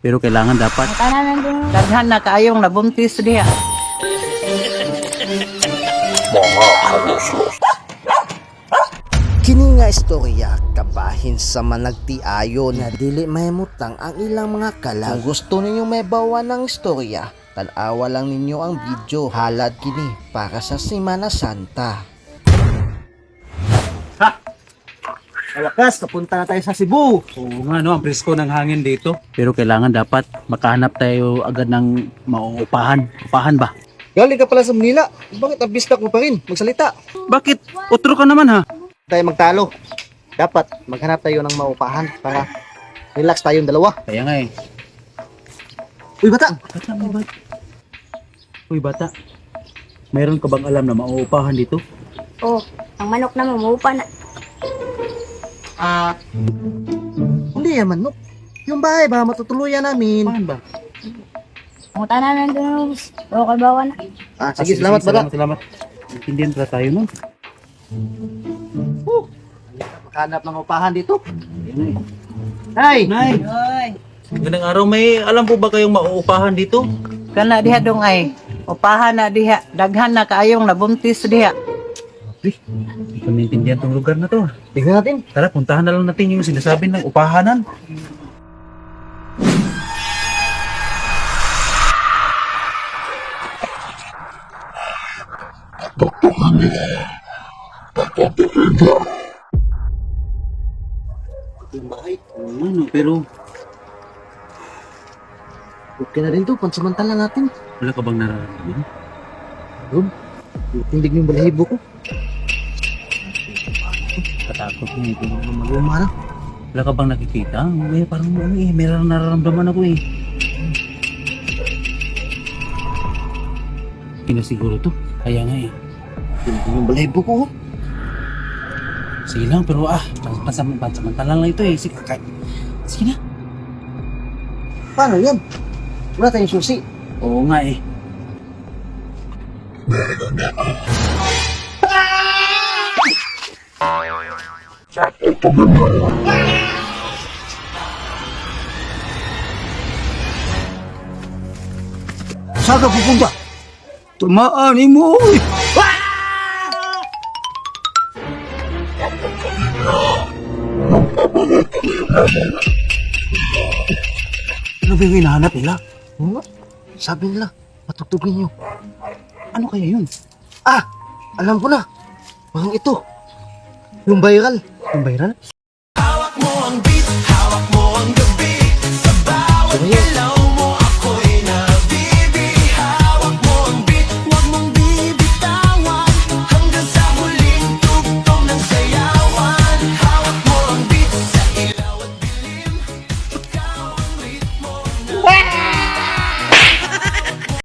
Pero kailangan dapat Tanan nandun. Daghan na kaayong nabuntis diha. Kini nga istorya kabahin sa managtiayon na dili mahimutang ang ilang mga kalag. Kung gusto ninyo may bawa ng istorya, tanawa lang ninyo ang video. Halad kini para sa Semana Santa. Wakas, kapunta na tayo sa Cebu. oo nga no, ang presko ng hangin dito. Pero kailangan dapat makahanap tayo agad ng mauupahan. Upahan ba? Galing ka pala sa Manila. Bakit ang bistak mo pa rin magsalita? Bakit? Otro ka naman ha? Tayo magtalo. Dapat maghanap tayo ng maupahan para relax tayong dalawa. Kaya nga eh. Uy bata, Bata mo ba? Uy bata, mayroon ka bang alam na mauupahan dito? Oh, ang manok na mamupa na. hindi yaman no. Yung bahay ba matutuluyan namin. Upahan ba? Ang tanan nandun. O kabawa na. Sige, salamat bata. Salamat. Intindihan pala tayo nun. Maghanap ng upahan dito. Ayun eh. Hey! Nay! Hoy. Magandang araw, may alam po ba kayong mauupahan dito? Kana diha dong ay. Upahan na diha. Daghan na kaayong nabuntis diha. Hindi ko naintindihan tong lugar na to. Tingnan natin. Tara, puntahan na lang natin yung sinasabi ng upahanan. Yung bahay. Ano, pero Okay na rin to. Pansamantala natin. wala ka bang nararamdaman? Doon. Tindig mo yung balahibo ko. Katakot niya ito. Maluma na. Wala ka bang nakikita? Eh, parang ano eh, meron nararamdaman ako eh. Pinasiguro to. Kaya nga eh. Tindig yung balahibo ko. Sige lang, pero pansamantala lang ito eh. Sige, sige na. Paano yan? Wala tayong susi. Oo nga eh. Saan ka pupunta? Tumaan mo eh. Ano ba yung hinahanap nila? Oo nga. Sabi nila, patutugin nyo. Ano kaya yun? Alam ko na. Parang ito. Yung viral. Yung viral? Hawak mo ang